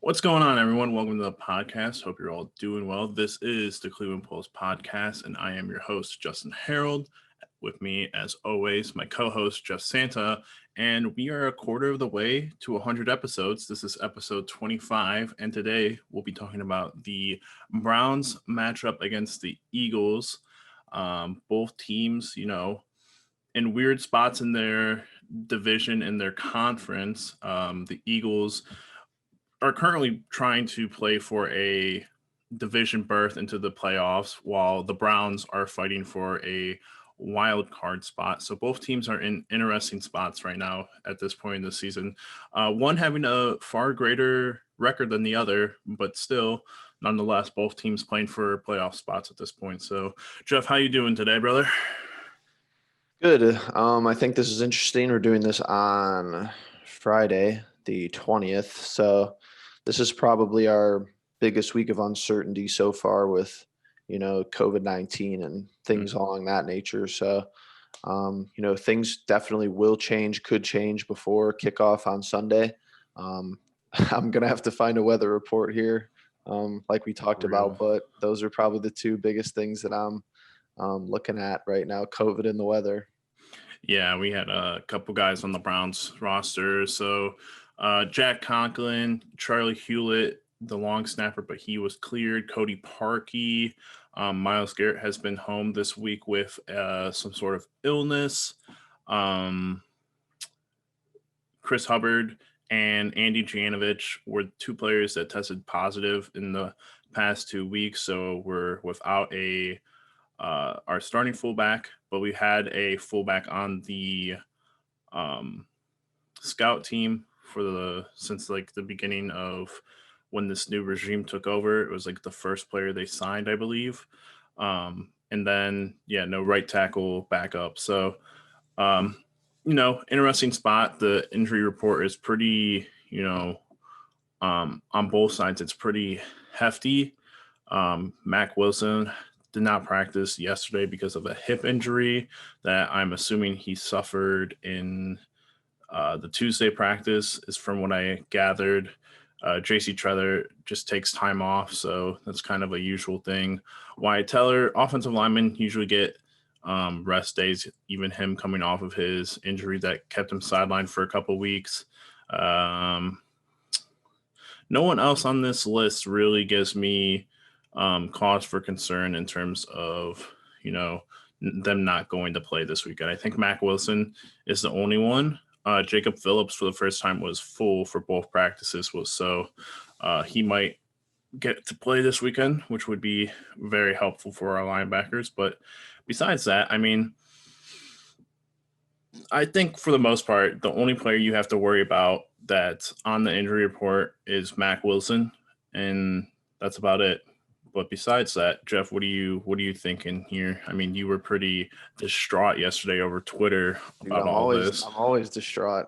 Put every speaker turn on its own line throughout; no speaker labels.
What's going on, everyone? Welcome to the podcast. Hope you're all doing well. This is the Cleveland Pulse podcast, and I am your host, Justin Harold. With me, as always, my co-host, Jeff Santa, and we are a quarter of the way to 100 episodes. This is episode 25, and today we'll be talking about the Browns matchup against the Eagles. Both teams, in weird spots in their division, in their conference. The Eagles are currently trying to play for a division berth into the playoffs, while the Browns are fighting for a wild card spot. So both teams are in interesting spots right now at this point in the season. One having a far greater record than the other, but still, nonetheless, both teams playing for playoff spots at this point. So, Jeff, how you doing today, brother?
Good. I think this is interesting. We're doing this on Friday, the 20th. So this is probably our biggest week of uncertainty so far with, COVID-19 and things along that nature. So, things definitely will change, could change before kickoff on Sunday. I'm going to have to find a weather report here, like we talked about, but those are probably the two biggest things that I'm looking at right now, COVID and the weather.
Yeah, we had a couple guys on the Browns roster. So Jack Conklin, Charlie Hewlett, the long snapper, but he was cleared. Cody Parkey, Myles Garrett has been home this week with some sort of illness. Chris Hubbard and Andy Janovich were two players that tested positive in the past 2 weeks. So we're without our starting fullback, but we had a fullback on the scout team since like the beginning of when this new regime took over. It was like the first player they signed, I believe. And then no right tackle backup. So interesting spot. The injury report is pretty, on both sides, it's pretty hefty. Mac Wilson did not practice yesterday because of a hip injury that I'm assuming he suffered in the Tuesday practice, is from what I gathered. JC Treather just takes time off, so that's kind of a usual thing. Wyatt Teller, offensive linemen usually get rest days, even him coming off of his injury that kept him sidelined for a couple weeks. No one else on this list really gives me cause for concern in terms of, them not going to play this weekend. I think Mac Wilson is the only one. Jacob Phillips, for the first time, was full for both practices, so he might get to play this weekend, which would be very helpful for our linebackers. But besides that, I mean, I think for the most part, the only player you have to worry about that's on the injury report is Mac Wilson, and that's about it. But besides that, Jeff, what are you thinking here? I mean, you were pretty distraught yesterday over Twitter
Dude,
about all this.
I'm always distraught.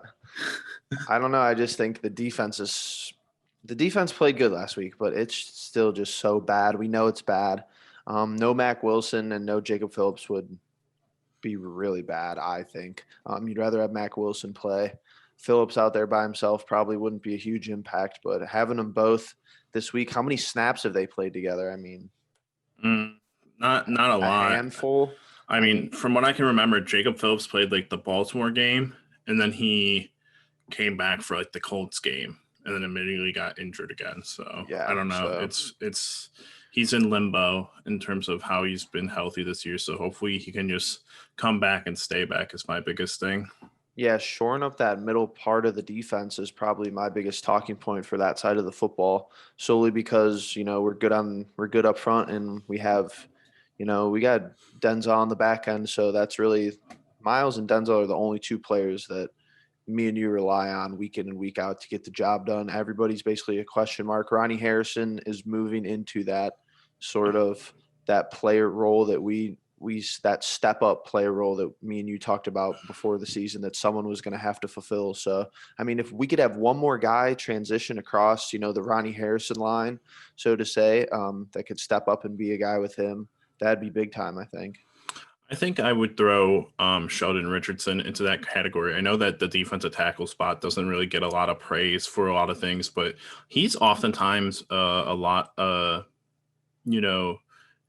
I don't know. I just think the defense played good last week, but it's still just so bad. We know it's bad. No Mac Wilson and no Jacob Phillips would be really bad, I think. You'd rather have Mac Wilson play. Phillips out there by himself probably wouldn't be a huge impact, but having them both this week, how many snaps have they played together? I mean,
Not a lot.
handful.
I mean, from what I can remember, Jacob Phillips played like the Baltimore game, and then he came back for like the Colts game, and then immediately got injured again. So
Yeah,
I don't know. It's he's in limbo in terms of how he's been healthy this year. So hopefully he can just come back and stay back is my biggest thing.
Yeah, shoring up that middle part of the defense is probably my biggest talking point for that side of the football, solely because, we're good up front and we have, we got Denzel on the back end. So that's really Myles and Denzel are the only two players that me and you rely on week in and week out to get the job done. Everybody's basically a question mark. Ronnie Harrison is moving into that sort of that player role that we that step up player role that me and you talked about before the season that someone was going to have to fulfill. So, I mean, if we could have one more guy transition across, the Ronnie Harrison line, so to say, that could step up and be a guy with him, that'd be big time, I think.
I think I would throw Sheldon Richardson into that category. I know that the defensive tackle spot doesn't really get a lot of praise for a lot of things, but he's oftentimes a lot, you know,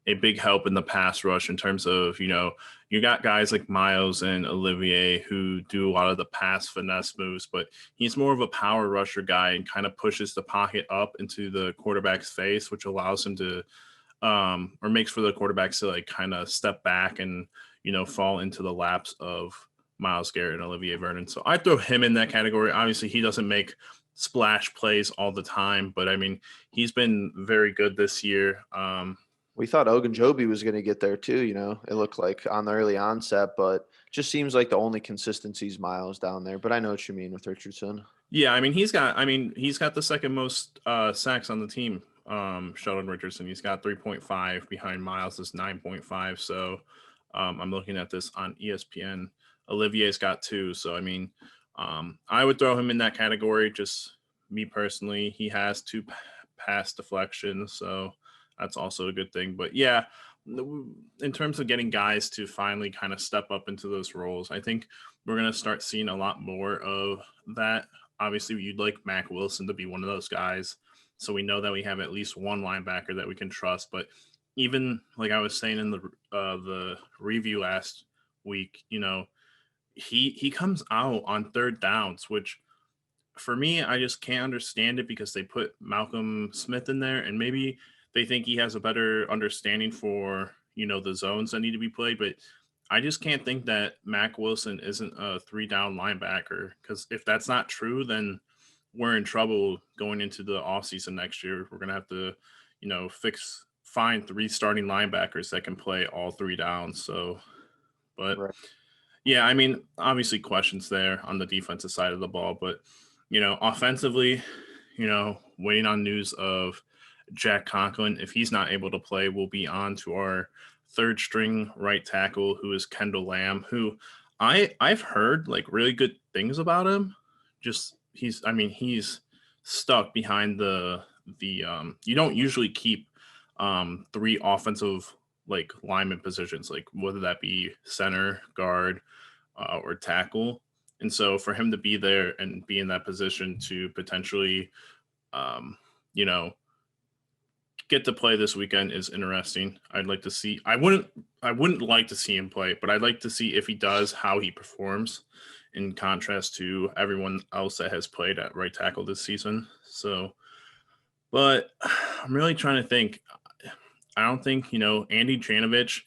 a big help in the pass rush in terms of, you got guys like Myles and Olivier who do a lot of the pass finesse moves, but he's more of a power rusher guy and kind of pushes the pocket up into the quarterback's face, which allows him to or makes for the quarterbacks to like kind of step back and fall into the laps of Myles Garrett and Olivier Vernon. So I throw him in that category. Obviously, he doesn't make splash plays all the time, but I mean he's been very good this year.
We thought Ogunjobi was going to get there too. It looked like on the early onset, but just seems like the only consistency is Myles down there. But I know what you mean with Richardson.
Yeah, he's got the second most sacks on the team. Sheldon Richardson, he's got 3.5 behind Myles is 9.5. So I'm looking at this on ESPN. Olivier's got 2. So I would throw him in that category. Just me personally, he has 2 pass deflections, so that's also a good thing. But yeah, in terms of getting guys to finally kind of step up into those roles, I think we're going to start seeing a lot more of that. Obviously, you'd like Mac Wilson to be one of those guys, so we know that we have at least one linebacker that we can trust. But even like I was saying in the review last week, he comes out on third downs, which for me, I just can't understand it because they put Malcolm Smith in there, and maybe they think he has a better understanding for the zones that need to be played. But I just can't think that Mac Wilson isn't a 3-down linebacker, because if that's not true, then we're in trouble going into the offseason next year. We're gonna have to, find 3 starting linebackers that can play all 3 downs. So, but
Right.
yeah, obviously questions there on the defensive side of the ball, but offensively, waiting on news of Jack Conklin. If he's not able to play, we'll be on to our third string right tackle, who is Kendall Lamb, who I've heard like really good things about him. Just he's stuck behind the you don't usually keep 3 offensive like lineman positions, like whether that be center, guard, or tackle. And so for him to be there and be in that position to potentially, um, you know, get to play this weekend is interesting. I'd like to see. I wouldn't like to see him play, but I'd like to see if he does how he performs in contrast to everyone else that has played at right tackle this season. So, but I'm really trying to think. I don't think Andy Janovich.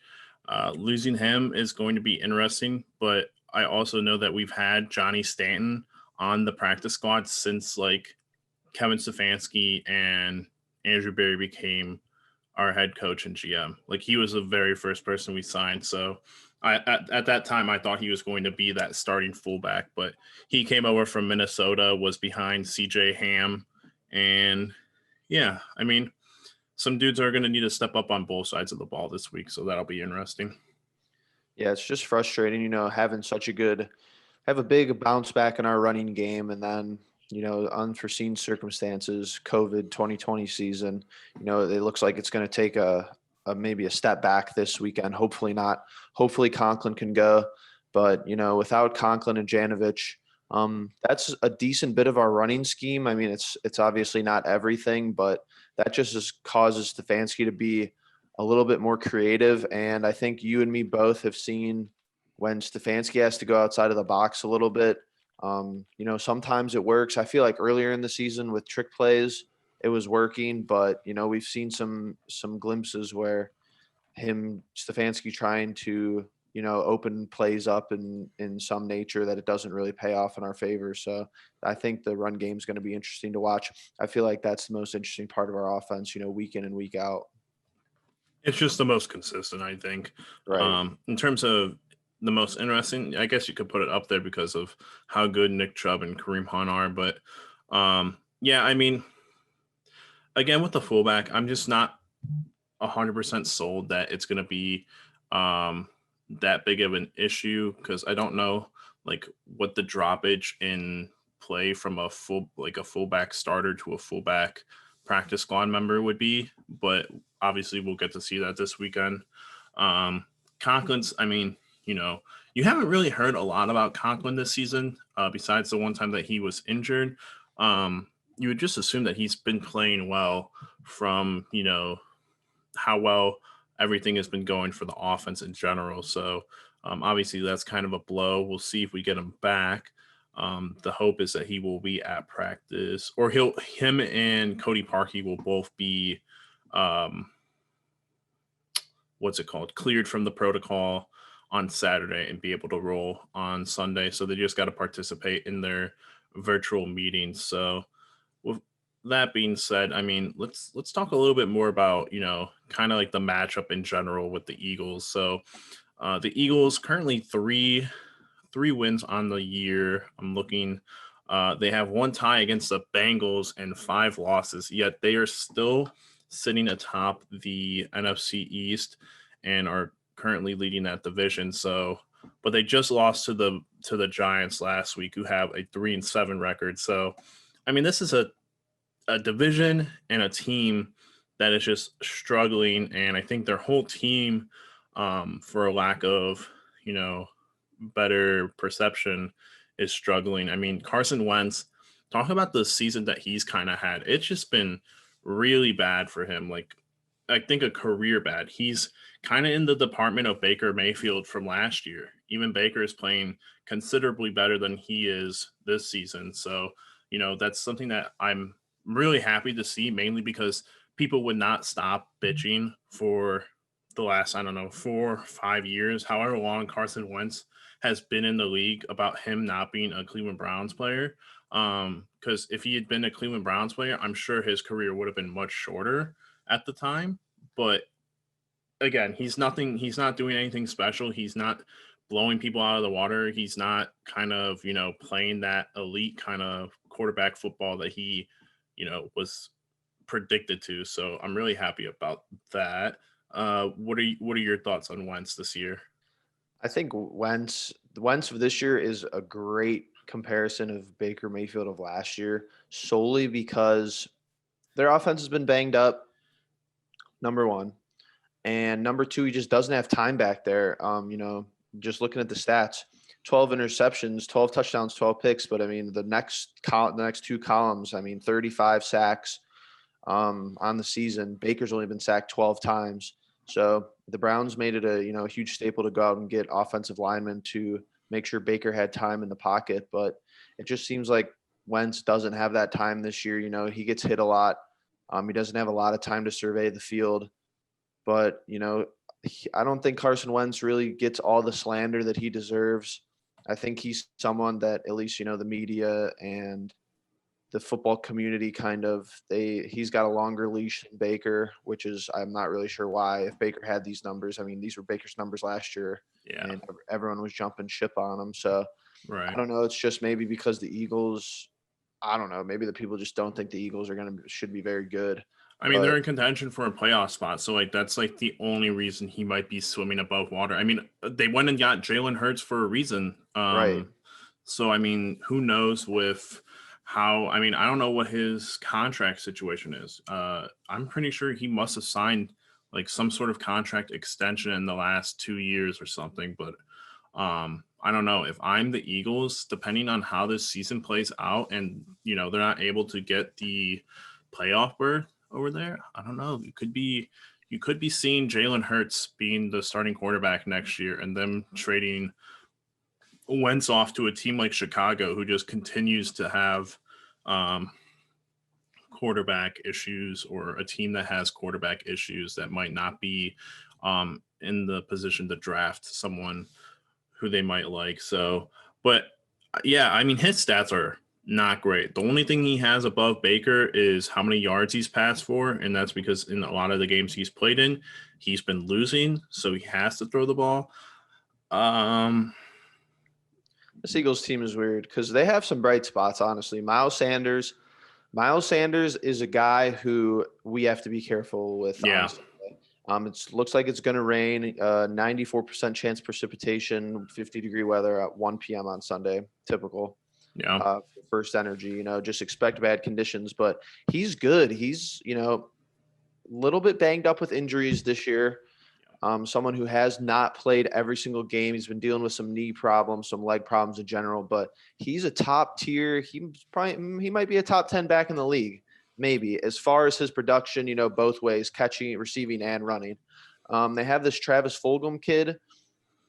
Losing him is going to be interesting, but I also know that we've had Johnny Stanton on the practice squad since like Kevin Stefanski and Andrew Berry became our head coach and GM. Like he was the very first person we signed. So at that time, I thought he was going to be that starting fullback, but he came over from Minnesota, was behind CJ Ham. And yeah, some dudes are going to need to step up on both sides of the ball this week. So that'll be interesting.
Yeah, it's just frustrating, having such a good have a big bounce back in our running game, and then unforeseen circumstances, COVID 2020 season. It looks like it's going to take a maybe a step back this weekend. Hopefully not. Hopefully Conklin can go, but without Conklin and Janovich, that's a decent bit of our running scheme. I mean, it's obviously not everything, but that just causes Stefanski to be a little bit more creative. And I think you and me both have seen when Stefanski has to go outside of the box a little bit. Sometimes it works. I feel like earlier in the season with trick plays, it was working, but we've seen some glimpses where Stefanski trying to open plays up in some nature that it doesn't really pay off in our favor. So I think the run game is going to be interesting to watch. I feel like that's the most interesting part of our offense, week in and week out.
It's just the most consistent, I think.
Right.
In terms of the most interesting, I guess you could put it up there because of how good Nick Chubb and Kareem Hunt are. But yeah, again, with the fullback, I'm just not 100% sold that it's going to be um, that big of an issue, because I don't know like what the droppage in play from a fullback starter to a fullback practice squad member would be, but obviously we'll get to see that this weekend. Um, Conklin's, I mean, you haven't really heard a lot about Conklin this season, besides the one time that he was injured. You would just assume that he's been playing well from, how well everything has been going for the offense in general. So obviously that's kind of a blow. We'll see if we get him back. The hope is that he will be at practice, or him and Cody Parkey will both be what's it called, cleared from the protocol on Saturday and be able to roll on Sunday. So they just got to participate in their virtual meetings. So with that being said, I mean, let's talk a little bit more about, kind of like the matchup in general with the Eagles. So the Eagles currently three wins on the year. I'm looking. They have one tie against the Bengals and 5 losses, yet they are still sitting atop the NFC East and are currently leading that division. So, but they just lost to the Giants last week, who have a 3-7 record. So, I mean, this is a division and a team that is just struggling, and I think their whole team, for a lack of, better perception, is struggling. I mean, Carson Wentz, talk about the season that he's kind of had. It's just been really bad for him. Like, I think a career bad. He's kind of in the department of Baker Mayfield from last year. Even Baker is playing considerably better than he is this season. So, that's something that I'm really happy to see, mainly because people would not stop bitching for the last, I don't know, 4 or 5 years, however long Carson Wentz has been in the league, about him not being a Cleveland Browns player. Because if he had been a Cleveland Browns player, I'm sure his career would have been much shorter at the time. But again, he's nothing. He's not doing anything special. He's not blowing people out of the water. He's not kind of, playing that elite kind of quarterback football that he, was predicted to. So I'm really happy about that. What are your thoughts on Wentz this year?
I think Wentz for this year is a great comparison of Baker Mayfield of last year, solely because their offense has been banged up, number one. And number two, he just doesn't have time back there. Just looking at the stats, 12 interceptions, 12 touchdowns, 12 picks. But I mean, the next 2 columns, I mean, 35 sacks on the season. Baker's only been sacked 12 times. So the Browns made it a huge staple to go out and get offensive linemen to make sure Baker had time in the pocket. But it just seems like Wentz doesn't have that time this year. He gets hit a lot. He doesn't have a lot of time to survey the field. But, I don't think Carson Wentz really gets all the slander that he deserves. I think he's someone that at least, the media and the football community he's got a longer leash than Baker, which is, I'm not really sure why. If Baker had these numbers, I mean, these were Baker's numbers last year.
Yeah.
And everyone was jumping ship on him. So
Right.
I don't know. It's just maybe because the Eagles, I don't know. Maybe the people just don't think the Eagles should be very good.
I mean, they're in contention for a playoff spot, so that's the only reason he might be swimming above water. I mean, they went and got Jalen Hurts for a reason.
Right.
So I mean, who knows with how? I mean, I don't know what his contract situation is. I'm pretty sure he must have signed some sort of contract extension in the last 2 years or something. But I don't know. If I'm the Eagles, depending on how this season plays out, and they're not able to get the playoff berth over there, I don't know. You could be seeing Jalen Hurts being the starting quarterback next year, and them trading Wentz off to a team like Chicago, who just continues to have quarterback issues, or a team that has quarterback issues that might not be in the position to draft someone who they might like. So, but yeah, I mean, his stats are not great. The only thing he has above Baker is how many yards he's passed for, and that's because in a lot of the games he's played in, he's been losing, so he has to throw the ball.
This Eagles team is weird because they have some bright spots, honestly. Miles Sanders is a guy who we have to be careful with.
Yeah.
It looks like it's going to rain, 94% chance precipitation, 50-degree weather at 1 p.m. on Sunday, typical.
Yeah.
First Energy, just expect bad conditions, but he's good. He's, a little bit banged up with injuries this year. someone who has not played every single game. He's been dealing with some knee problems, some leg problems in general, but he's a top tier. He might be a top 10 back in the league, maybe, as far as his production, both ways, catching, receiving, and running. They have this Travis Fulgham kid,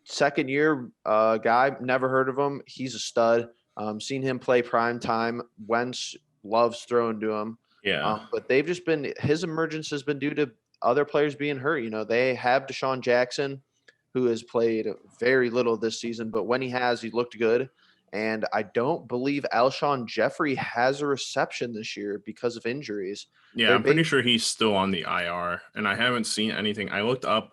second year guy, never heard of him. He's a stud. Seen him play prime time. Wentz loves throwing to him.
Yeah.
But they've just been his emergence has been due to other players being hurt. They have Deshaun Jackson, who has played very little this season, but when he has, he looked good. And I don't believe Alshon Jeffrey has a reception this year because of injuries.
Yeah, I'm pretty sure he's still on the IR, and I haven't seen anything. I looked up.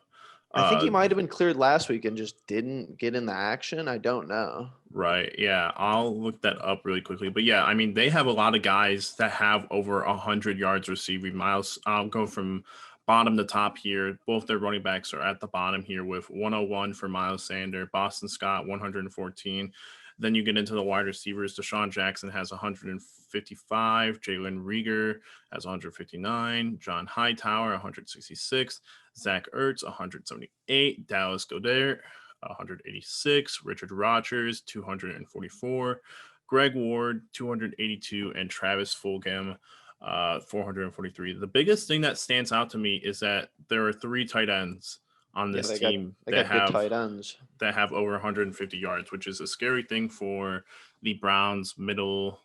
I think he might have been cleared last week and just didn't get in the action. I don't know.
Right. Yeah, I'll look that up really quickly. But yeah, I mean, they have a lot of guys that have over 100 yards receiving. Myles, I'll go from bottom to top here. Both their running backs are at the bottom here with 101 for Miles Sanders, Boston Scott 114. Then you get into the wide receivers. Deshaun Jackson has 155. Jalen Rieger has 159. John Hightower 166. Zach Ertz 178. Dallas Goedert 186, Richard Rodgers, 244, Greg Ward, 282, and Travis Fulgham, 443. The biggest thing that stands out to me is that there are 3 tight ends on this team
that have good tight ends
that have over 150 yards, which is a scary thing for the Browns' middle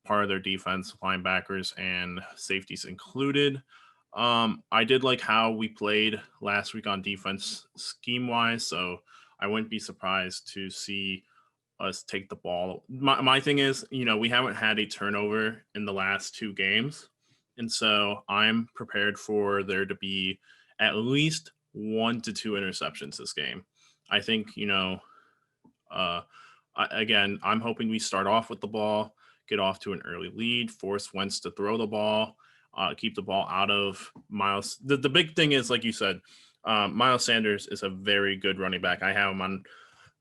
part of their defense, linebackers and safeties included. I did like how we played last week on defense scheme-wise, so I wouldn't be surprised to see us take the ball. My thing is, we haven't had a turnover in the last 2 games. And so I'm prepared for there to be at least 1 to 2 interceptions this game. I think, again, I'm hoping we start off with the ball, get off to an early lead, force Wentz to throw the ball, keep the ball out of Myles. The big thing is, like you said, Miles Sanders is a very good running back. I have him on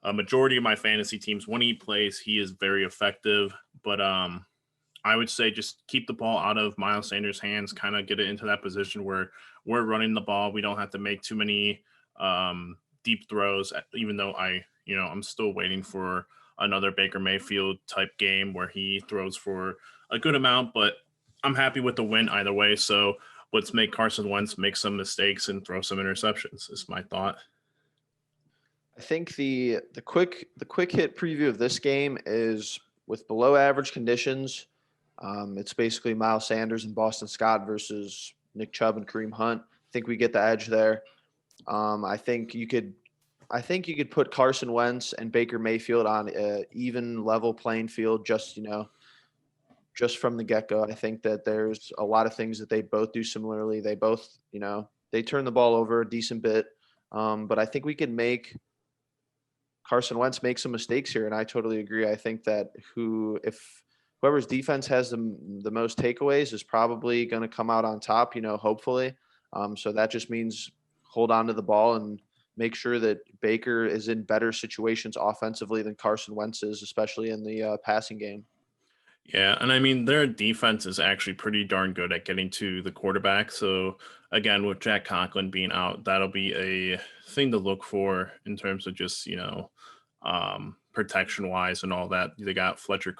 a majority of my fantasy teams. When he plays, he is very effective. But I would say just keep the ball out of Miles Sanders' hands, kind of get it into that position where we're running the ball. We don't have to make too many deep throws, even though I'm still waiting for another Baker Mayfield type game where he throws for a good amount. But I'm happy with the win either way. So let's make Carson Wentz make some mistakes and throw some interceptions is my thought.
I think the quick hit preview of this game is with below average conditions. It's basically Miles Sanders and Boston Scott versus Nick Chubb and Kareem Hunt. I think we get the edge there. I think you could put Carson Wentz and Baker Mayfield on an even level playing field. Just from the get-go. I think that there's a lot of things that they both do similarly. They both, they turn the ball over a decent bit. But I think we can make Carson Wentz make some mistakes here, and I totally agree. I think that whoever's defense has the most takeaways is probably going to come out on top, hopefully. So that just means hold on to the ball and make sure that Baker is in better situations offensively than Carson Wentz is, especially in the passing game.
Yeah, and I mean, their defense is actually pretty darn good at getting to the quarterback. So, again, with Jack Conklin being out, that'll be a thing to look for in terms of just, protection-wise and all that. They got Fletcher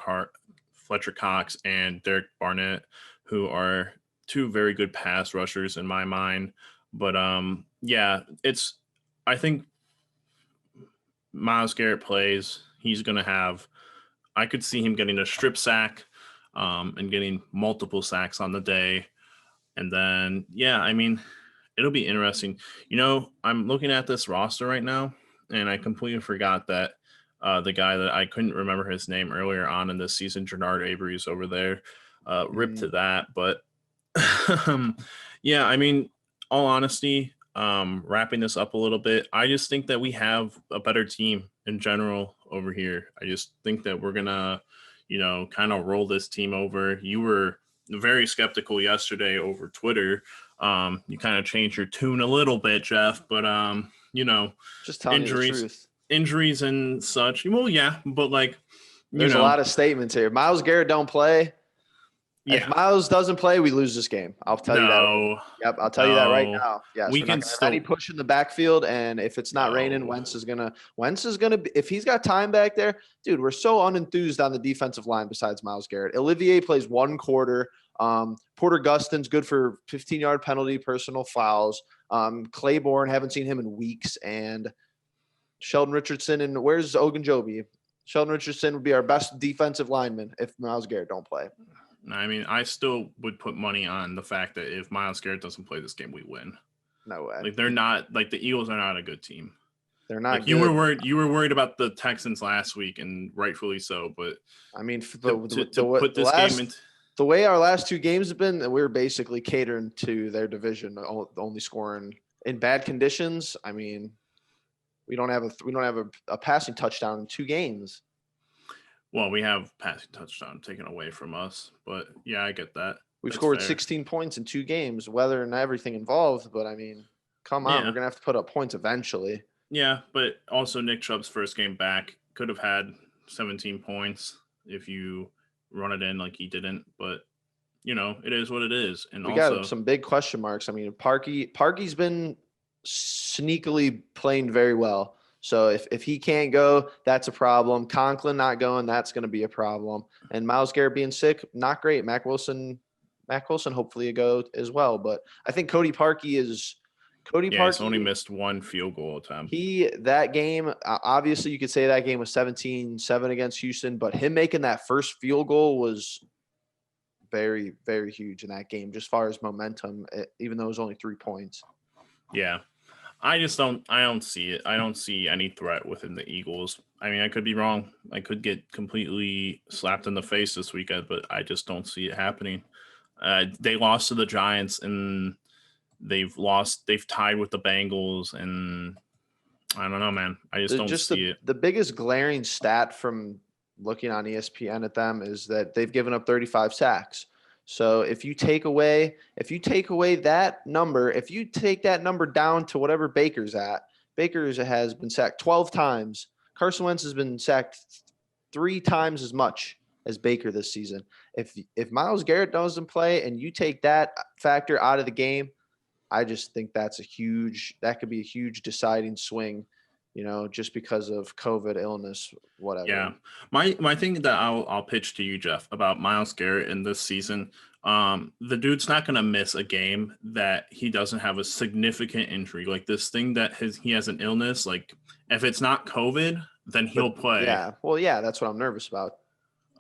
Cox and Derek Barnett, who are 2 very good pass rushers in my mind. But, I think Myles Garrett plays. He's going to have – I could see him getting a strip sack and getting multiple sacks on the day. And then, it'll be interesting. I'm looking at this roster right now, and I completely forgot that the guy that I couldn't remember his name earlier on in this season, Jernard Avery's over there. Rip to that. But, all honesty, wrapping this up a little bit, I just think that we have a better team in general over here. I just think that we're gonna, kind of roll this team over. You were very skeptical yesterday over Twitter. You kind of changed your tune a little bit, Jeff, but
just telling you the truth.
Injuries and such. Well, yeah, but
there's a lot of statements here. Myles Garrett don't play. If
Yeah.
Myles doesn't play, we lose this game. I'll tell you that.
No.
Yep, I'll tell you that right
No.
now. Yes,
We
we're not
can
gonna have any
still.
push in the backfield, and if it's not raining,
No.
Wentz is gonna be, if he's got time back there, dude. We're so unenthused on the defensive line. Besides Myles Garrett, Olivier plays one quarter. Porter Gustin's good for 15-yard penalty, personal fouls. Claiborne, haven't seen him in weeks, and Sheldon Richardson, and where's Ogunjobi? Sheldon Richardson would be our best defensive lineman if Myles Garrett don't play.
I mean, I still would put money on the fact that if Myles Garrett doesn't play this game, we win.
No way.
Like, they're not, like, the Eagles are not a good team.
They're not
like,
good.
You were worried about the Texans last week, and rightfully so. But
I mean, the way our last two games have been, we're basically catering to their division, only scoring in bad conditions. I mean, we don't have a passing touchdown in 2 games.
Well, we have passing touchdown taken away from us, but yeah, I get that.
We've scored 16 points in 2 games, weather and everything involved. But I mean, come on, we're gonna have to put up points eventually.
Yeah, but also Nick Chubb's first game back could have had 17 points if you run it in like he didn't. But it is what it is. And
we
also
got some big question marks. I mean, Parkey's been sneakily playing very well. So if he can't go, that's a problem. Conklin not going, that's going to be a problem. And Myles Garrett being sick, not great. Mack Wilson hopefully a go as well. But I think Cody Parkey. He's
only missed 1 field goal attempt.
That game, obviously you could say that game was 17-7 against Houston, but him making that first field goal was very, very huge in that game, just as far as momentum, even though it was only 3 points.
Yeah. I don't see it. I don't see any threat within the Eagles. I mean, I could be wrong. I could get completely slapped in the face this weekend, but I just don't see it happening. They lost to the Giants, and they've tied with the Bengals, and I don't know, man. I just don't see it.
The biggest glaring stat from looking on ESPN at them is that they've given up 35 sacks. So if you take away that number, if you take that number down to whatever Baker's at, Baker's has been sacked 12 times. Carson Wentz has been sacked 3 times as much as Baker this season. If Myles Garrett doesn't play and you take that factor out of the game, I just think that could be a huge deciding swing, just because of COVID illness, whatever.
Yeah. My thing that I'll pitch to you, Jeff, about Myles Garrett in this season, the dude's not going to miss a game that he doesn't have a significant injury. Like this thing that he has an illness, like if it's not COVID, then he'll play.
Yeah. Well, yeah, that's what I'm nervous about.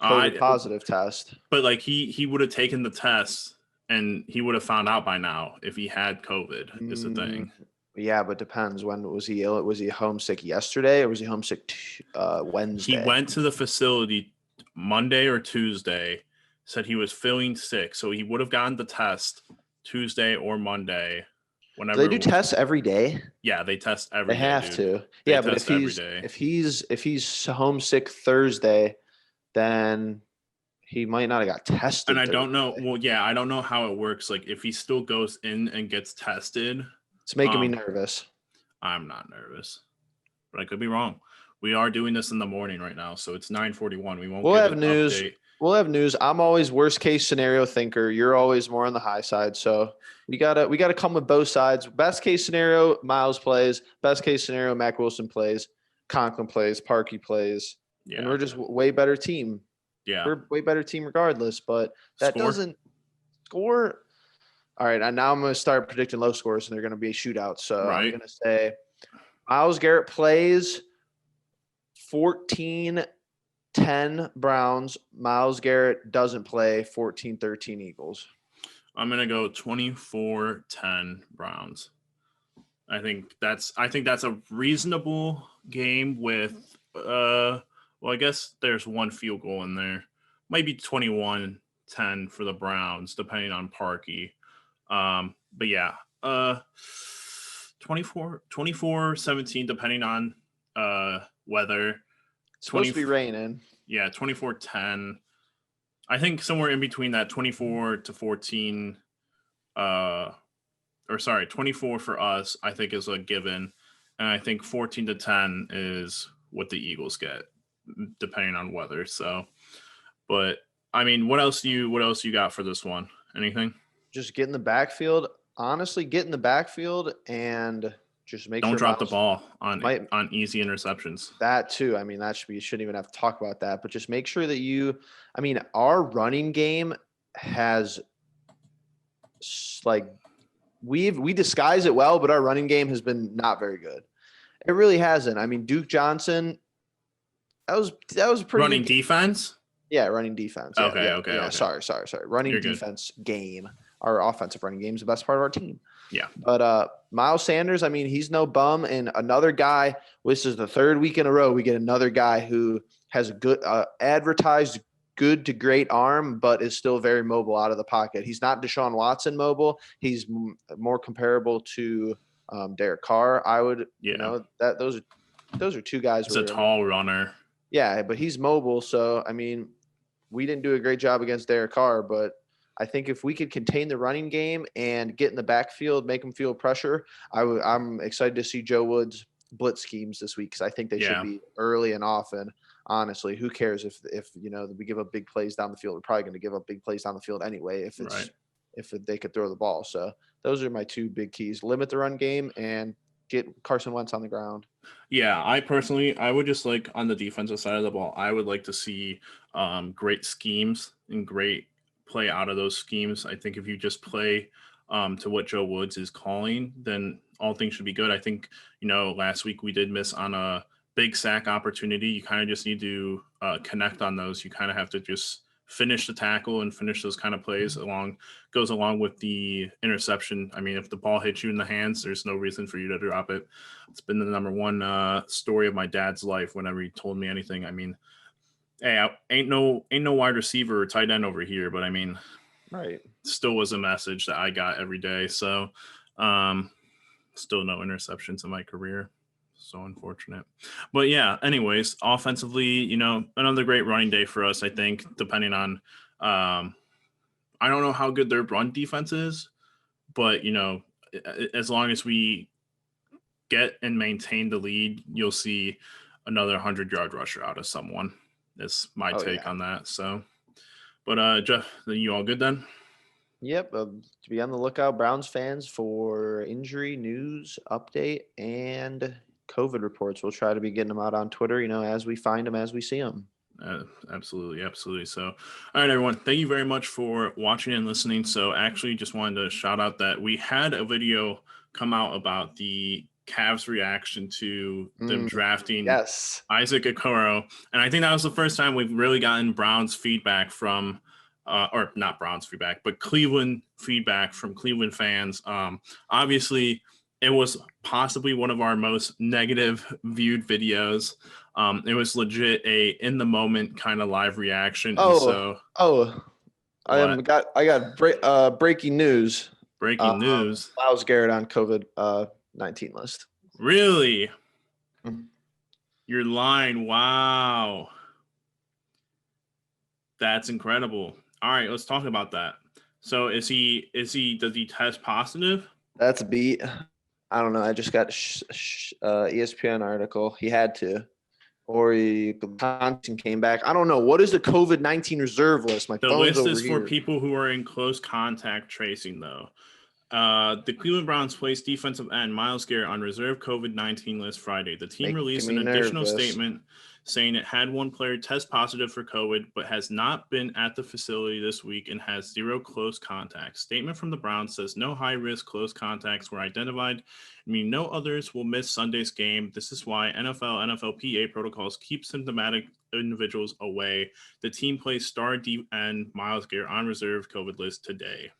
COVID positive test.
But like he would have taken the test and he would have found out by now if he had COVID is the thing.
Yeah, but depends. When was he ill? Was he homesick yesterday or was he homesick Wednesday?
He went to the facility Monday or Tuesday, said he was feeling sick. So he would have gotten the test Tuesday or Monday. Whenever
do they do tests every day?
Yeah, they test every day.
They have to. Yeah, but if he's homesick Thursday, then he might not have got tested.
And I don't know. Well, yeah, I don't know how it works. Like if he still goes in and gets tested.
It's making me nervous.
I'm not nervous, but I could be wrong. We are doing this in the morning right now, so it's 9:41.
We'll have news. Update. We'll have news. I'm always worst case scenario thinker. You're always more on the high side. So we gotta come with both sides. Best case scenario, Myles plays. Best case scenario, Mack Wilson plays. Conklin plays. Parkey plays. Yeah. And we're just way better team.
Yeah.
We're way better team regardless, but that doesn't score. All right, and now I'm going to start predicting low scores, and they're going to be shootouts. So I'm going to say Myles Garrett plays 14-10 Browns. Myles Garrett doesn't play 14-13 Eagles.
I'm going to go 24-10 Browns. I think that's a reasonable game with well, I guess there's 1 field goal in there. Maybe 21-10 for the Browns, depending on Parkey. But yeah, 24-17, depending on weather.
It's supposed to be raining.
Yeah, 24-10. I think somewhere in between that 24-14, 24 for us, I think is a given. And I think 14-10 is what the Eagles get, depending on weather. So, but I mean, what else you got for this one? Anything?
Just get in the backfield. Honestly, get in the backfield and just make
Don't
sure
drop the
Myles
ball on
might
easy interceptions.
that too. I mean, you shouldn't even have to talk about that, but just make sure that I mean, our running game has like we disguise it well, but our running game has been not very good. It really hasn't. I mean, Duke Johnson, that was a pretty
Running
good game.
defense?
Yeah, running defense. Yeah,
Okay,
yeah,
okay,
yeah.
okay.
Sorry. Running
You're good.
defense game. Our offensive running game is the best part of our team.
Yeah.
But Miles Sanders, I mean, he's no bum, and another guy. This is the third week in a row we get another guy who has a good advertised good to great arm, but is still very mobile out of the pocket. He's not Deshaun Watson mobile. He's more comparable to Derek Carr. I would, that those are two guys.
He's a tall runner.
Yeah, but he's mobile, so I mean, we didn't do a great job against Derek Carr, but I think if we could contain the running game and get in the backfield, make them feel pressure, I'm excited to see Joe Woods blitz schemes this week because I think they should be early and often. Honestly, who cares if we give up big plays down the field? We're probably going to give up big plays down the field anyway if they could throw the ball. So those are my two big keys: limit the run game and get Carson Wentz on the ground.
Yeah, I would just like on the defensive side of the ball, I would like to see great schemes and great play out of those schemes. I think if you just play to what Joe Woods is calling, then all things should be good. I think, last week we did miss on a big sack opportunity. You kind of just need to connect on those. You kind of have to just finish the tackle and finish those kind of plays goes along with the interception. I mean, if the ball hits you in the hands, there's no reason for you to drop it. It's been the number one story of my dad's life whenever he told me anything. I mean, hey, ain't no wide receiver or tight end over here, but I mean,
right,
still was a message that I got every day. So still no interceptions in my career. So unfortunate. But yeah, anyways, offensively, another great running day for us, I think, depending on I don't know how good their run defense is, but as long as we get and maintain the lead, you'll see another 100-yard rusher out of someone. That's my take on that. So, but Jeff, you all good then?
Yep. To be on the lookout, Browns fans, for injury news, update, and COVID reports. We'll try to be getting them out on Twitter, as we find them, as we see them.
Absolutely. So, all right, everyone, thank you very much for watching and listening. So actually just wanted to shout out that we had a video come out about the Cavs reaction to them drafting Isaac Okoro. And I think that was the first time we've really gotten Browns feedback from or not Browns feedback, but Cleveland feedback from Cleveland fans. Obviously, it was possibly one of our most negative viewed videos. It was legit a in the moment kind of live reaction.
I got breaking news.
Breaking news.
Myles Garrett on COVID-19 list.
Really?
Mm-hmm.
You're lying. Wow. That's incredible. All right, let's talk about that. So does he test positive?
That's a beat. I don't know. I just got ESPN article. He had to, or he came back. I don't know. What is the COVID-19 reserve list? The
list is for people who are in close contact tracing, though. The Cleveland Browns placed defensive end Myles Garrett on reserve COVID-19 list Friday. The team released an additional statement saying it had one player test positive for COVID, but has not been at the facility this week and has 0 close contacts. Statement from the Browns says no high-risk close contacts were identified, meaning no others will miss Sunday's game. This is why NFLPA protocols keep symptomatic individuals away. The team placed star end Myles Garrett on reserve COVID list today.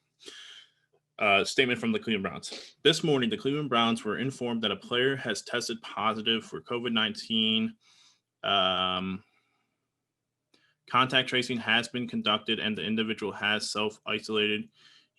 Statement from the Cleveland Browns. This morning, the Cleveland Browns were informed that a player has tested positive for COVID-19. Contact tracing has been conducted and the individual has self-isolated.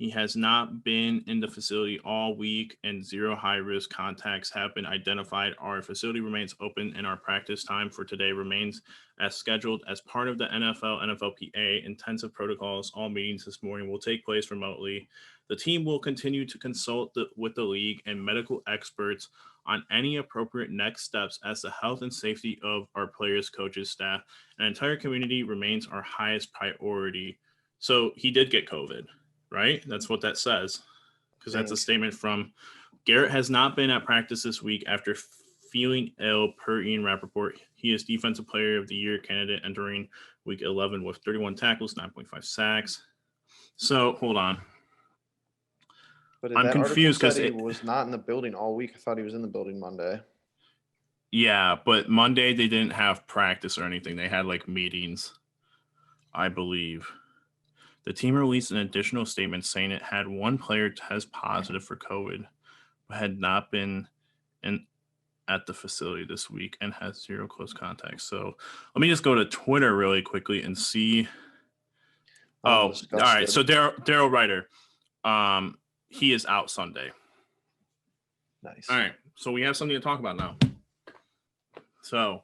He has not been in the facility all week, and 0 high-risk contacts have been identified. Our facility remains open, and our practice time for today remains as scheduled. As part of the NFLPA intensive protocols, all meetings this morning will take place remotely. The team will continue to consult with the league and medical experts on any appropriate next steps as the health and safety of our players, coaches, staff, and entire community remains our highest priority. So he did get COVID. Right? That's what that says. Because that's a statement from Garrett has not been at practice this week after feeling ill per Ian Rappaport. He is Defensive Player of the Year candidate entering week 11 with 31 tackles, 9.5 sacks. So, hold on.
But
I'm confused because
he was not in the building all week. I thought he was in the building Monday.
Yeah, but Monday they didn't have practice or anything. They had like meetings, I believe. The team released an additional statement saying it had one player test positive for COVID, but had not been at the facility this week and has 0 close contacts. So let me just go to Twitter really quickly and see. All right. So Daryl Ryder, he is out Sunday.
Nice.
All right. So we have something to talk about now. So,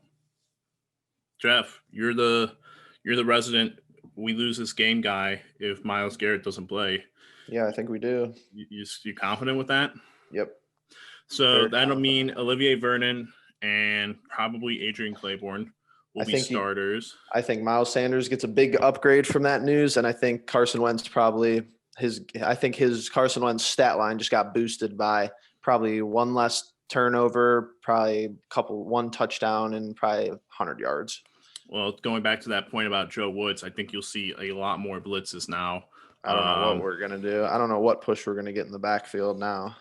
Jeff, you're the resident we lose this game guy if Myles Garrett doesn't play.
Yeah, I think we do.
You confident with that?
Yep.
So that'll mean Olivier Vernon and probably Adrian Claiborne will be starters.
I think Miles Sanders gets a big upgrade from that news, and I think Carson Wentz his Carson Wentz stat line just got boosted by probably one less turnover, probably one touchdown, and probably 100 yards.
Well, going back to that point about Joe Woods, I think you'll see a lot more blitzes now.
I don't know what we're going to do. I don't know what push we're going to get in the backfield now.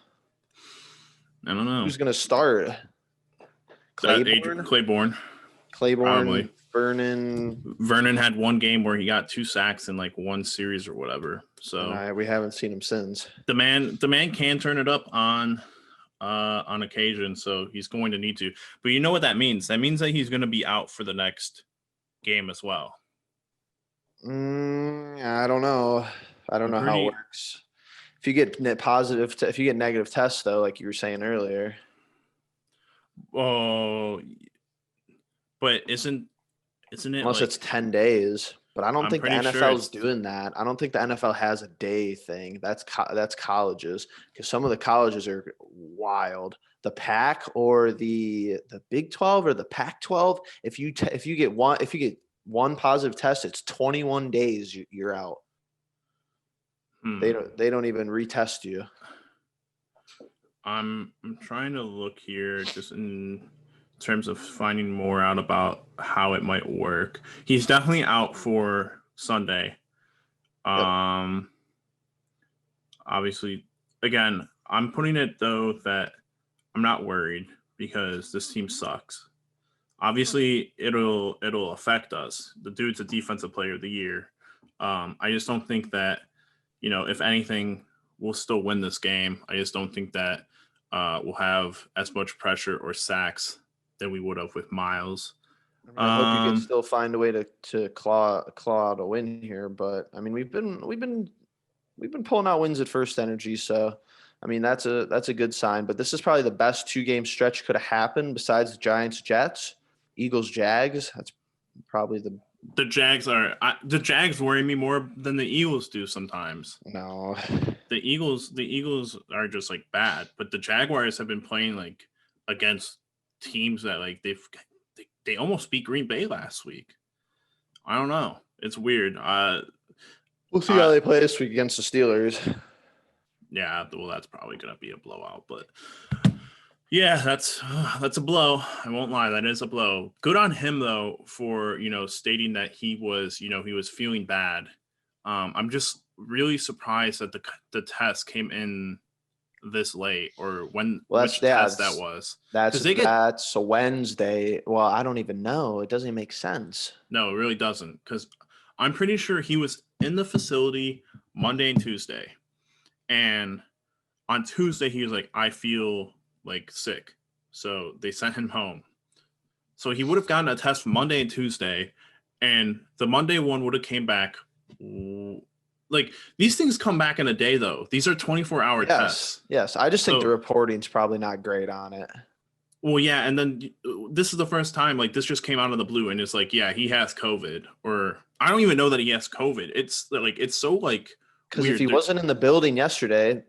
I don't know.
Who's going to start?
Claiborne.
Probably. Vernon
had one game where he got 2 sacks in like one series or whatever. So
we haven't seen him since.
The man can turn it up on occasion, so he's going to need to. But you know what that means? That means that he's going to be out for the next game as well.
I don't know. I don't know how it works. If you get negative tests, though, like you were saying earlier.
Oh, but isn't it
unless it's 10 days? But I don't think the NFL is doing that. I don't think the NFL has a day thing. That's colleges, because some of the colleges are wild. The Pac or the Big 12 or the Pac-12, if you get one positive test, it's 21 days you're out. They don't even retest you.
I'm trying to look here just in terms of finding more out about how it might work. He's definitely out for Sunday. Yep. Obviously, again, I'm putting it though that I'm not worried because this team sucks. Obviously, it'll affect us. The dude's a Defensive Player of the Year. I just don't think that, if anything, we'll still win this game. I just don't think that we'll have as much pressure or sacks than we would have with Myles.
I hope you can still find a way to claw out a win here, but I mean we've been pulling out wins at First Energy, so I mean that's a good sign. But this is probably the best 2-game stretch could have happened besides the Giants Jets, Eagles Jags. That's probably
the Jags the Jags worry me more than the Eagles do sometimes.
No,
the Eagles are just like bad, but the Jaguars have been playing like against teams that like they almost beat Green Bay last week. I don't know. It's weird.
We'll see how they play this week against the Steelers.
Yeah, well, that's probably going to be a blowout, but yeah, that's a blow. I won't lie, that is a blow. Good on him though for stating that he was feeling bad. I'm just really surprised that the test came in this late, or which test that was.
That's a Wednesday. Well, I don't even know. It doesn't even make sense.
No, it really doesn't, because I'm pretty sure he was in the facility Monday and Tuesday, and on Tuesday he was like, I feel like sick, so they sent him home. So he would have gotten a test Monday and Tuesday, and the Monday one would have came back like these things come back in a day though. These are 24-hour
Yes,
tests.
yes. I just think the
So,
reporting's probably not great on it.
well, yeah, and then this is the first time like this just came out of the blue, and it's like, yeah, he has COVID, or I don't even know that he has COVID. It's like it's so like
Because if
weird.
he wasn't in the building yesterday,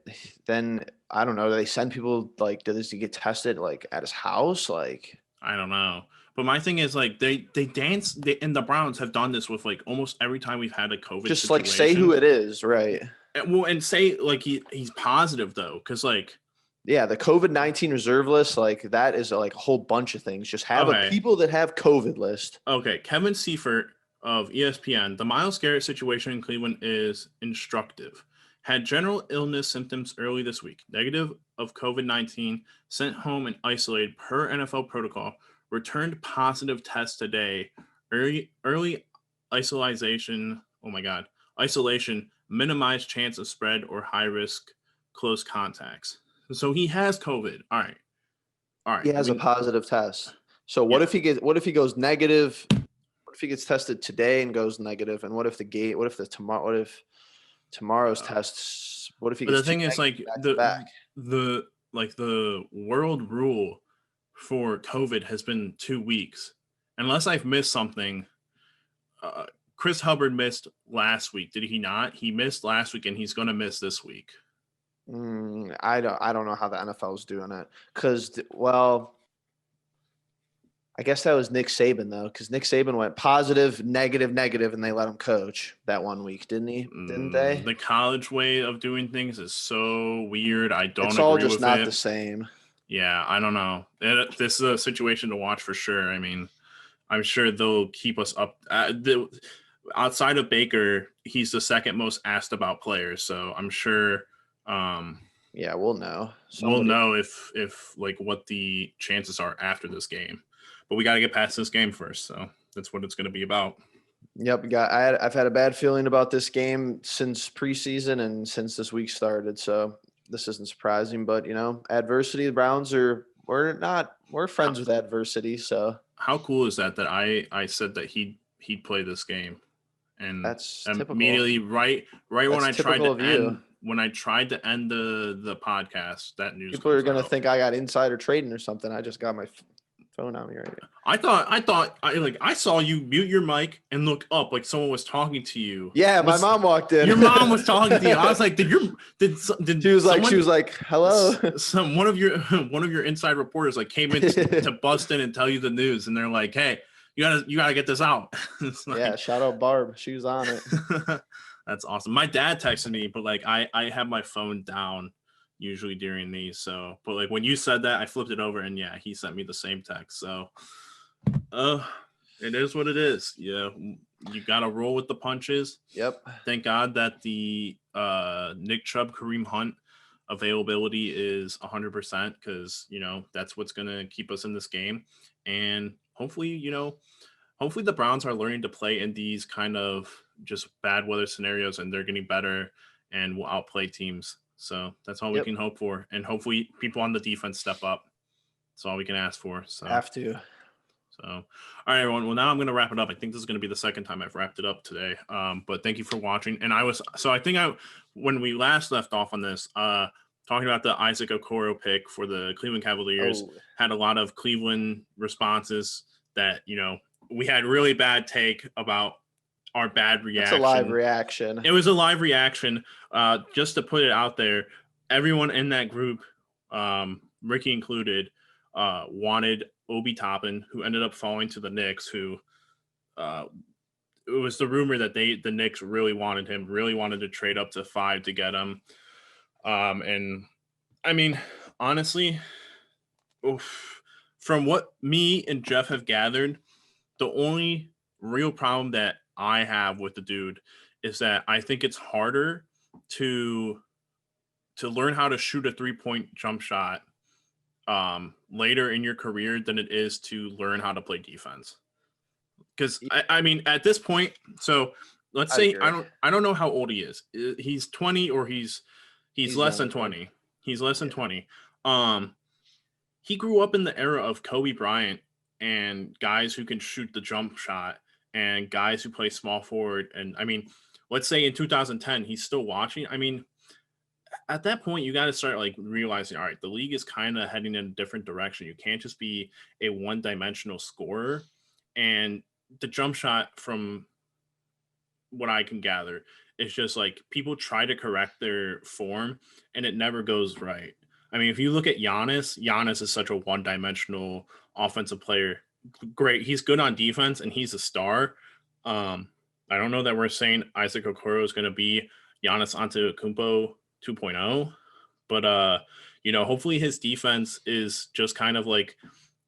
then I don't know. Do they send people like, does he get tested like at his house? Like,
I don't know. But my thing is like they dance and the Browns have done this with like almost every time we've had a COVID
just like say who
situation.
it is, right?
And say like he's positive though, because like
Yeah, the COVID-19 reserve list, like that is like a whole bunch of things. Just have a
okay,
people that have COVID list.
Kevin Seifert of ESPN, the Myles Garrett situation in Cleveland is instructive. Had general illness symptoms early this week, negative of COVID-19, sent home and isolated per NFL protocol, returned positive test today. Early isolation, oh my God, isolation, minimized chance of spread or high risk close contacts. So he has COVID. All right. All right.
He has a positive test. So
Yeah.
what if he goes negative? What if he gets tested today and goes negative? And what if tomorrow's tests, what if he
But
gets
the
two
thing is,
negative
like
back to back?
the world rule for COVID has been 2 weeks. Unless I've missed something, uh, Chris Hubbard missed last week. Did he not? He missed last week, and he's going to miss this week.
I don't know how the NFL is doing it because, well, I guess that was Nick Saban though, because Nick Saban went positive, negative, negative, and they let him coach that 1 week, didn't he? Didn't they?
The college way of doing things is so weird. I don't
It's all
agree
just
with
not the
it.
same.
Yeah, I don't know. This is a situation to watch for sure. I mean, I'm sure they'll keep us up. Outside of Baker, he's the second most asked about players, so I'm sure
Yeah, we'll know.
we'll
Somebody.
know if like what the chances are after this game. But we got to get past this game first, so that's what it's going to be about.
Yep, I've had a bad feeling about this game since preseason and since this week started. So this isn't surprising, but adversity. The Browns we're friends with adversity. So
How cool is that? That I said that he'd play this game, and
that's typical.
immediately right when
That's
I tried
typical
to
of you.
end the podcast, that news
People are
comes
gonna
out.
think I got insider trading or something. I just got my phone on me right now.
I saw you mute your mic and look up like someone was talking to you.
Yeah, my mom walked in.
Your mom was talking to you. I was like, did
She was
someone
like, hello.
some one of your inside reporters like came in to bust in and tell you the news, and they're like, hey, you gotta get this out. It's
Yeah,
like,
shout out Barb. She was on it.
that's awesome. My dad texted me, but like I have my phone down usually during these. So, but like when you said that, I flipped it over, and yeah, he sent me the same text. So, it is what it is. Yeah, you got to roll with the punches.
Yep.
Thank God that the Nick Chubb, Kareem Hunt availability is 100% because that's what's gonna keep us in this game, and hopefully the Browns are learning to play in these kind of just bad weather scenarios, and they're getting better and will outplay teams. So that's all we
Yep.
can hope for, and hopefully people on the defense step up. That's all we can ask for. So.
Have to.
All right, everyone. Well, now I'm going to wrap it up. I think this is going to be the second time I've wrapped it up today. But thank you for watching. And when we last left off on this, talking about the Isaac Okoro pick for the Cleveland Cavaliers, had a lot of Cleveland responses that, we had really bad take about our bad reaction.
It's a live reaction.
It was a live reaction. Just to put it out there, everyone in that group, Ricky included, wanted Obi Toppin, who ended up falling to the Knicks, who it was the rumor that the Knicks really wanted him, really wanted to trade up to 5 to get him. And I mean, honestly, from what me and Jeff have gathered, the only real problem that I have with the dude is that I think it's harder to learn how to shoot a 3-point jump shot later in your career than it is to learn how to play defense. Because I mean, at this point, so let's say I don't know how old he is. He's 20 or he's less than 20. He's less than 20. He grew up in the era of Kobe Bryant and guys who can shoot the jump shot and guys who play small forward. And I mean, let's say in 2010 he's still watching. I mean, at that point you got to start like realizing, all right, the league is kind of heading in a different direction. You can't just be a one-dimensional scorer. And the jump shot, from what I can gather, is just like people try to correct their form and it never goes right. I mean, if you look at Giannis is such a one-dimensional offensive player. Great, he's good on defense and he's a star. I don't know that we're saying Isaac Okoro is going to be Giannis Antetokounmpo 2.0, but hopefully his defense is just kind of like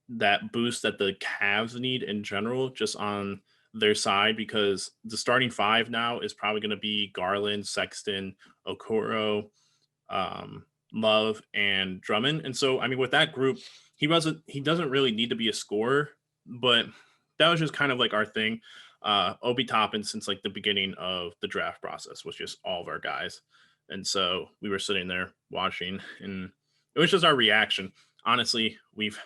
that boost that the Cavs need in general, just on their side, because the starting five now is probably going to be Garland, Sexton, Okoro, Love, and Drummond. And so, I mean, with that group, he doesn't really need to be a scorer, but that was just kind of like our thing. Obi Toppin, since like the beginning of the draft process, was just all of our guys. And so we were sitting there watching, and it was just our reaction. Honestly, we've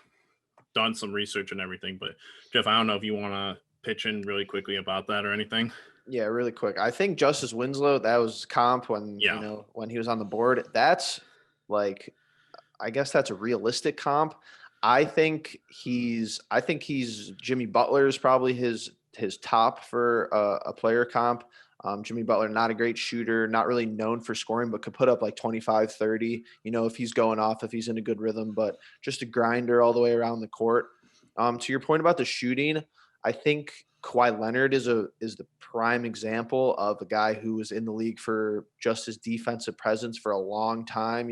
done some research and everything, but Jeff, I don't know if you want to pitch in really quickly about that or anything.
Yeah, really quick. I think Justice Winslow, that was comp when
Yeah.
when he was on the board. That's like, I guess that's a realistic comp. I think he's Jimmy Butler is probably his top for a player comp. Jimmy Butler, not a great shooter, not really known for scoring, but could put up like 25, 30, if he's going off, if he's in a good rhythm, but just a grinder all the way around the court. To your point about the shooting, I think Kawhi Leonard is the prime example of a guy who was in the league for just his defensive presence for a long time,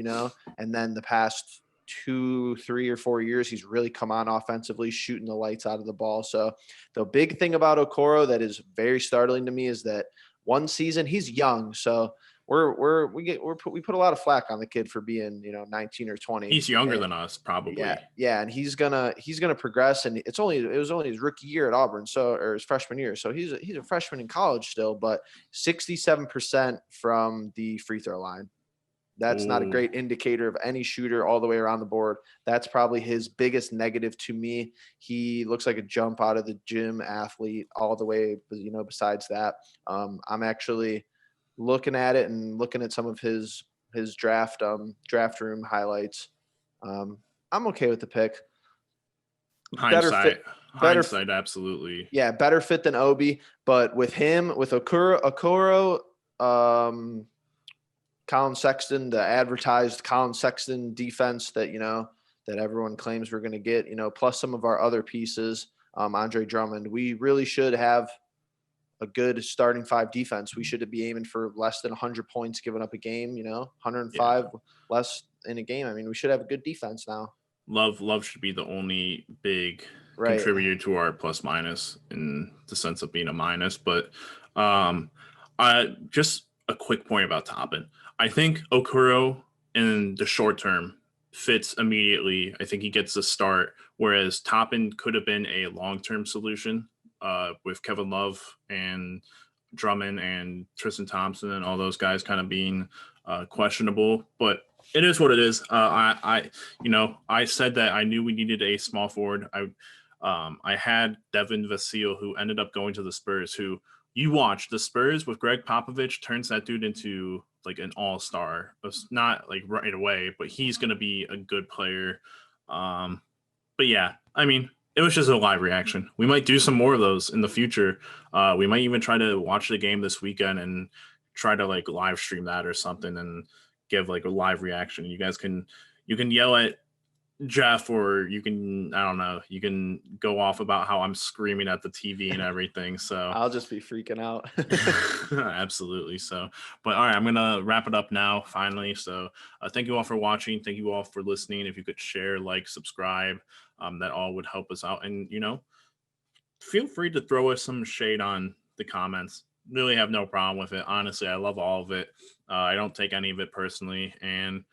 and then the past 2, 3, or 4 years, he's really come on offensively, shooting the lights out of the ball. So the big thing about Okoro that is very startling to me is that one season, he's young, so we put a lot of flack on the kid for being 19 or 20.
He's younger
And
than us,
yeah,
probably.
yeah, and he's gonna progress, and it was only his rookie year at Auburn, or his freshman year, so he's a freshman in college still, but 67% from the free throw line. That's not a
Ooh.
great indicator of any shooter all the way around the board. That's probably his biggest negative to me. He looks like a jump out of the gym athlete all the way, besides that. I'm actually looking at it and looking at some of his draft room highlights. Um, I'm okay with the pick. Better fit,
Hindsight,
better,
absolutely.
yeah, better fit than Obi. But with him, with Okoro, Colin Sexton, the advertised Colin Sexton defense that everyone claims we're going to get, plus some of our other pieces, Andre Drummond, we really should have a good starting five defense. We should be aiming for less than 100 points given up a game, 105
Yeah.
less in a game. I mean, we should have a good defense now.
Love should be the only big
Right.
contributor to our plus minus, in the sense of being a minus. But um, just a quick point about Toppin. I think Okoro in the short term fits immediately. I think he gets the start, whereas Toppin could have been a long term solution with Kevin Love and Drummond and Tristan Thompson and all those guys kind of being questionable. But it is what it is. I said that I knew we needed a small forward. I had Devin Vassell, who ended up going to the Spurs. Who, you watch the Spurs with Greg Popovich, turns that dude into like an all-star. It's not like right away, but he's going to be a good player. But yeah, I mean, it was just a live reaction. We might do some more of those in the future. We might even try to watch the game this weekend and try to like live stream that or something and give like a live reaction. You can yell at Jeff, or you can, I don't know, you can go off about how I'm screaming at the TV and everything. So
I'll just be freaking out.
absolutely. So, but all right, I'm gonna wrap it up now. Finally, so thank you all for watching. Thank you all for listening. If you could share, like, subscribe, that all would help us out. And feel free to throw us some shade on the comments. Really have no problem with it. Honestly, I love all of it. I don't take any of it personally, and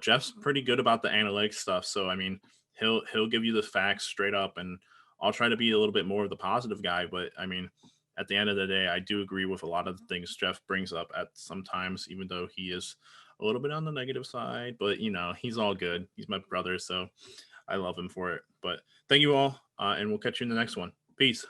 Jeff's pretty good about the analytics stuff. So I mean, he'll give you the facts straight up, and I'll try to be a little bit more of the positive guy. But I mean, at the end of the day, I do agree with a lot of the things Jeff brings up at sometimes, even though he is a little bit on the negative side. But he's all good. He's my brother, so I love him for it. But thank you all, and we'll catch you in the next one. Peace.